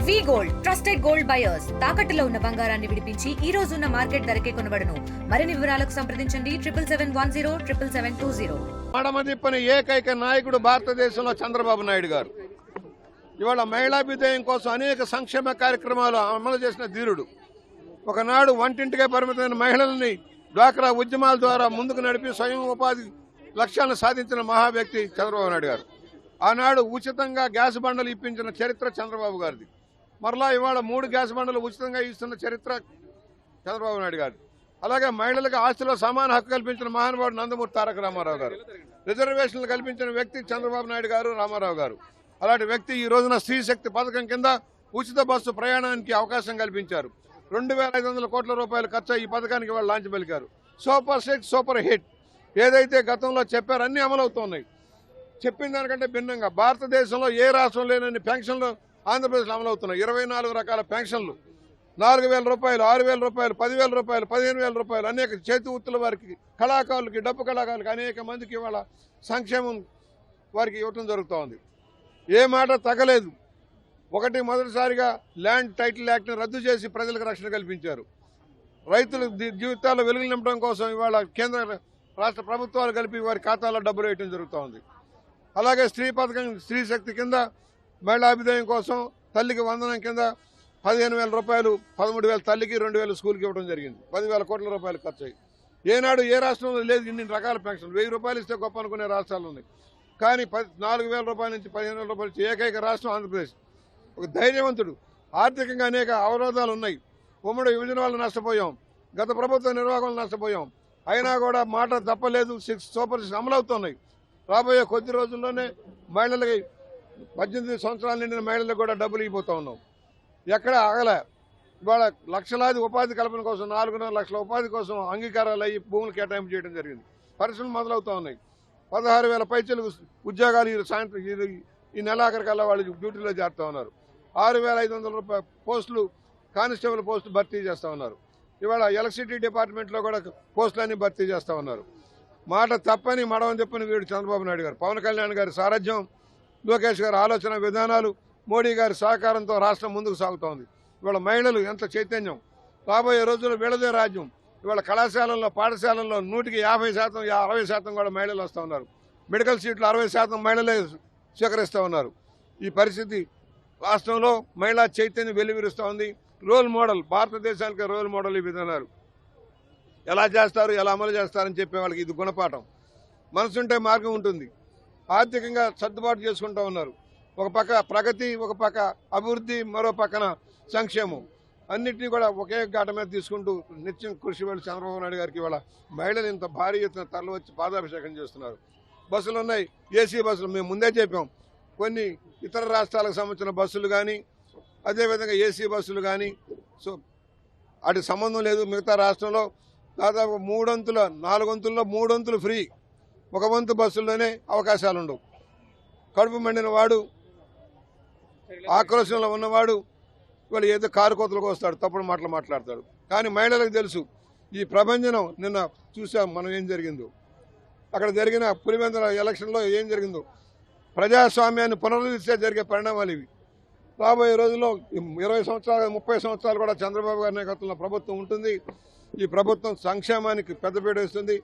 వి gold trusted gold buyers తాకట్టులో ఉన్న బంగారాన్ని విడిపించి ఈ రోజు ఉన్న మార్కెట్ ధరకే కొనబడును. మరిన్ని వివరాలకు సంప్రదించండి 7710777720. మడమదిప్పని ఏకైక నాయకుడు భారతదేశంలో చంద్రబాబు నాయుడు గారు. ఇవాళ మహిళాభ్యుదయం కోసం అనేక సంక్షేమ కార్యక్రమాలు అమలు చేసిన ధీరుడు. ఒకనాడు వంటింటికే పరిమితమైన మహిళల్ని డ్వాక్రా ఉద్యమాల ద్వారా ముందుకు నడిపి స్వయం ఉపాధి లక్ష్యాలను సాధించిన మహా వ్యక్తి చంద్రబాబు నాయుడు గారు. ఆనాడు ఉచితంగా గ్యాస్ బండలు ఇప్పించిన చరిత్ర చంద్రబాబు గారిది. మరలా ఇవాళ 3 గ్యాస్ బండలు ఉచితంగా ఇస్తున్న చరిత్ర చంద్రబాబు నాయుడు గారు. అలాగే మహిళలకు ఆస్తిలో సమాన హక్కు కల్పించిన మహానుభావుడు నందమూరి తారక రామారావు గారు. రిజర్వేషన్లు కల్పించిన వ్యక్తి చంద్రబాబు నాయుడు గారు, రామారావు గారు. అలాంటి వ్యక్తి ఈ రోజున స్త్రీ శక్తి పథకం కింద ఉచిత బస్సు ప్రయాణానికి అవకాశం కల్పించారు. 2500 కోట్ల రూపాయలు ఖర్చు ఈ పథకానికి వాళ్ళు లాంచ్ పలికారు. సూపర్ సిక్స్ సూపర్ హిట్ ఏదైతే గతంలో చెప్పారో అన్ని అమలవుతున్నాయి. చెప్పిన దానికంటే భిన్నంగా భారతదేశంలో ఏ రాష్ట్రం లేనన్ని పెన్షన్లు ఆంధ్రప్రదేశ్లో అమలవుతున్నాయి. 24 రకాల పెన్షన్లు, 4000 రూపాయలు, 6000 రూపాయలు, 10,000 రూపాయలు, 15,000 రూపాయలు, అనేక చేతి వృత్తుల వారికి, కళాకారులకి, డబ్బు కళాకారులకి అనేక మందికి ఇవాళ సంక్షేమం వారికి ఇవ్వటం జరుగుతోంది. ఏ మాట తగ్గలేదు. మొదటిసారిగా ల్యాండ్ టైటిల్ యాక్ట్ని రద్దు చేసి ప్రజలకు రక్షణ కల్పించారు. రైతుల జీవితాల్లో వెలుగులు నింపడం కోసం ఇవాళ కేంద్ర రాష్ట్ర ప్రభుత్వాలు కలిపి వారి ఖాతాలో డబ్బులు వేయడం జరుగుతోంది. అలాగే స్త్రీ పథకం, స్త్రీ శక్తి కింద మహిళాభ్యుదయం కోసం తల్లికి వందనం కింద 15,000 రూపాయలు, 13,000 తల్లికి, 2,000 స్కూల్కి ఇవ్వడం జరిగింది. 10,000 కోట్ల రూపాయలు ఖర్చు అయ్యి. ఏనాడు ఏ రాష్ట్రంలో లేదు ఇన్ని రకాల పెన్షన్. 1000 రూపాయలు ఇస్తే గొప్ప అనుకునే రాష్ట్రాలు ఉన్నాయి. కానీ 4,000 రూపాయల నుంచి 15,000 రూపాయలు ఏకైక రాష్ట్రం ఆంధ్రప్రదేశ్. ఒక ధైర్యవంతుడు. ఆర్థికంగా అనేక అవరోధాలు ఉన్నాయి. ఉమ్మడి విభజన వల్ల నష్టపోయాం, గత ప్రభుత్వ నిర్వాహకులు నష్టపోయాం. అయినా కూడా మాట తప్పలేదు. సూపర్ సిక్స్ అమలవుతున్నాయి. రాబోయే కొద్ది రోజుల్లోనే మహిళలకి 18 సంవత్సరాల నిండిన మహిళలకు కూడా డబ్బులు ఇవ్వబోతా ఉన్నాం. ఎక్కడ ఆగలే. ఇవాళ లక్షలాది ఉపాధి కల్పన కోసం 4.5 లక్షల ఉపాధి కోసం అంగీకారాలు అయ్యి భూములు కేటాయింపు చేయడం జరిగింది. పరిశ్రమలు మొదలవుతూ ఉన్నాయి. 16,000 పైచలు ఉద్యోగాలు సాయంత్రం ఈ నెలాఖరికల్లా వాళ్ళు డ్యూటీలో చేరుతూ ఉన్నారు. 6,500 రూపాయల పోస్టులు, కానిస్టేబుల్ పోస్టులు భర్తీ చేస్తూ ఉన్నారు. ఇవాళ ఎలక్ట్రిసిటీ డిపార్ట్మెంట్లో కూడా పోస్టులన్నీ భర్తీ చేస్తూ ఉన్నారు. మాట తప్పని మడవని చెప్పని వీడు చంద్రబాబు నాయుడు గారు. పవన్ కళ్యాణ్ గారి సారథ్యం, లోకేష్ గారి ఆలోచన విధానాలు, మోడీ గారి సహకారంతో రాష్ట్రం ముందుకు సాగుతోంది. ఇవాళ మహిళలు ఎంత చైతన్యం. రాబోయే రోజుల్లో వీళ్ళదే రాజ్యం. ఇవాళ కళాశాలల్లో, పాఠశాలల్లో 100కి 50%, 60% కూడా మహిళలు వస్తూ ఉన్నారు. మెడికల్ సీట్లు 60% మహిళలే స్వీకరిస్తూ ఉన్నారు. ఈ పరిస్థితి రాష్ట్రంలో మహిళా చైతన్యం వెలువరిస్తూ ఉంది. రోల్ మోడల్, భారతదేశానికి రోల్ మోడల్ ఈ విధానాలు ఎలా చేస్తారు, ఎలా అమలు చేస్తారని చెప్పే వాళ్ళకి ఇది గుణపాఠం. మనసుంటే మార్గం ఉంటుంది. ఆర్థికంగా సర్దుబాటు చేసుకుంటూ ఉన్నారు. ఒక పక్క ప్రగతి, ఒక పక్క అభివృద్ధి, మరో పక్కన సంక్షేమం, అన్నింటినీ కూడా ఒకే ఘాట మీద తీసుకుంటూ నిత్యం కృషి వాళ్ళు చంద్రబాబు నాయుడు గారికి ఇవాళ మహిళలు ఇంత భారీ ఎత్తున తరలి వచ్చి పాదాభిషేకం చేస్తున్నారు. బస్సులు ఉన్నాయి, ఏసీ బస్సులు. మేము ముందే చెప్పాం, కొన్ని ఇతర రాష్ట్రాలకు సంబంధించిన బస్సులు కానీ, అదేవిధంగా ఏసీ బస్సులు కానీ, సో వాటి సంబంధం లేదు. మిగతా రాష్ట్రంలో దాదాపు 4 వంతుల్లో 3 వంతులు ఫ్రీ. 1 వంతు బస్సుల్లోనే అవకాశాలు ఉండవు. కడుపు మండిన వాడు, ఆక్రోశంలో ఉన్నవాడు ఇవాళ ఏదో కారు కోతలకు వస్తాడు, తప్పుడు మాటలు మాట్లాడతాడు. కానీ మహిళలకు తెలుసు ఈ ప్రభంజనం. నిన్న చూసాం మనం ఏం జరిగిందో. అక్కడ జరిగిన పులివెందుల ఎలక్షన్లో ఏం జరిగిందో. ప్రజాస్వామ్యాన్ని పునరుద్ధరిస్తే జరిగే పరిణామాలు ఇవి. రాబోయే రోజుల్లో 20 సంవత్సరాలు, 30 సంవత్సరాలు కూడా చంద్రబాబు గారి నేతృత్వంలో ప్రభుత్వం ఉంటుంది. ఈ ప్రభుత్వం సంక్షేమానికి పెద్దపీట వేస్తుంది,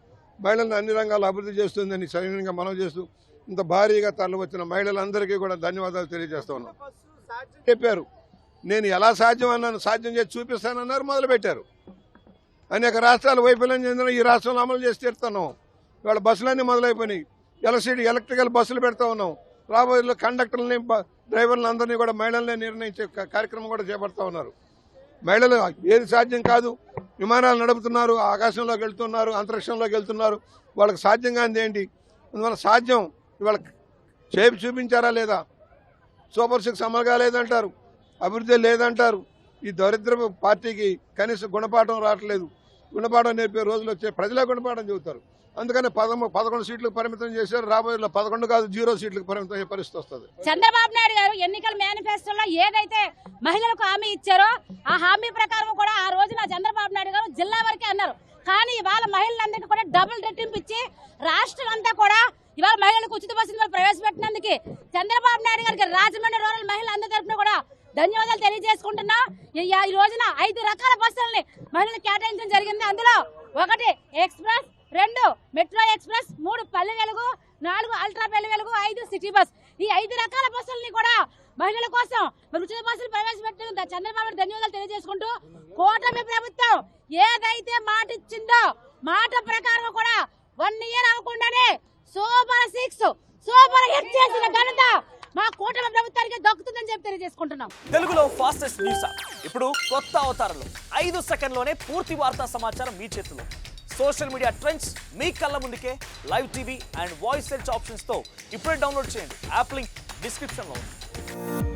మహిళలను అన్ని రంగాల్లో అభివృద్ధి చేస్తుందని సవినయంగా మనవి చేస్తూ ఇంత భారీగా తరలి వచ్చిన మహిళలందరికీ కూడా ధన్యవాదాలు తెలియజేస్తా ఉన్నాం. చెప్పారు, నేను ఎలా సాధ్యం అన్నాను, సాధ్యం చేసి చూపిస్తానన్నారు, మొదలుపెట్టారు. అనేక రాష్ట్రాలు వైఫల్యం చెందిన ఈ రాష్ట్రంలో అమలు చేసి తీరుతున్నాం. ఇవాళ బస్సులన్నీ మొదలైపోయినాయి. ఎలక్ట్రికల్ బస్సులు పెడతా ఉన్నాం. రాబోయే కండక్టర్లని, డ్రైవర్లను అందరినీ కూడా మహిళలనే నిర్ణయించే కార్యక్రమం కూడా చేపడతా ఉన్నారు. మహిళలు ఏది సాధ్యం కాదు, విమానాలు నడుపుతున్నారు, ఆకాశంలోకి వెళ్తున్నారు, అంతరిక్షంలోకి వెళ్తున్నారు. వాళ్ళకి సాధ్యం కానిది ఏంటి? అందువల్ల సాధ్యం ఇవాళ చేపి చూపించారా లేదా? సూపర్ సిక్స్ అమలు కాలేదంటారు, అభివృద్ధి లేదంటారు. ఈ దరిద్ర పార్టీకి కనీసం గుణపాఠం రావట్లేదు. గుణపాఠం నేర్పే రోజులు వచ్చే ప్రజలే గుణపాఠం చెబుతారు. అందుకని 11 సీట్లకు పరిమితం చేశారు. రాబోయే 11 కాదు 0 సీట్లకు పరిమితం అయ్యే పరిస్థితి వస్తుంది. చంద్రబాబు నాయుడు గారు ఎన్నికల మేనిఫెస్టోలో ఏదైతే మహిళలకు హామీ ఇచ్చారో ఆ హామీ ప్రకారం కూడా ఆ రోజున చంద్రబాబు నాయుడు గారు జిల్లా వరకే అన్నారు. కానీ ఇవాళ మహిళలందరికీ కూడా డబుల్ రెట్టింపు ఇచ్చి రాష్ట్రం అంతా కూడా ఇవాళ మహిళలకు ఉచిత బస్సులు ప్రవేశపెట్టినందుకు చంద్రబాబు నాయుడు గారికి రాజమండ్రి రూరల్ మహిళలందరి తరఫున కూడా ధన్యవాదాలు తెలియజేసుకుంటున్నా. ఈ రోజున 5 రకాల బస్సులని మహిళలు కేటాయించడం జరిగింది. అందులో 1 express, 2 metro express, 3 Palle Velugu, 4 ultra Palle Velugu, 5 city bus. ఈ 5 రకాల బస్సులని కూడా మహిళల కోసం ఉచిత బస్సులు ప్రవేశపెట్టిన చంద్రబాబు ధన్యవాదాలు తెలియజేసుకుంటూ, కూటమి ప్రభుత్వం ఏదైతే మాట ఇచ్చిందో మాట ప్రకారం కూడా 1 ఇయర్ అవ్వకుండానే సూపర్ 6 సూపర్ హిట్ చేసిన ఘనత మా కూటమి ప్రభుత్వానికి దక్కుతుందని చెప్పి తెలియజేసుకుంటున్నాం. తెలుగులో ఫాస్టెస్ట్ న్యూస్ యాప్ ఇప్పుడు కొత్త అవతారంలో 5 సెకండ్లోనే పూర్తి వార్తా సమాచారం మీ చేతిలో. సోషల్ మీడియా ట్రెండ్స్ మీ కళ్ళ ముందుకే live TV and voice search options తో ఇప్పుడే డౌన్లోడ్ చేయండి. యాప్ లింక్ డిస్క్రిప్షన్ లో ఉంది.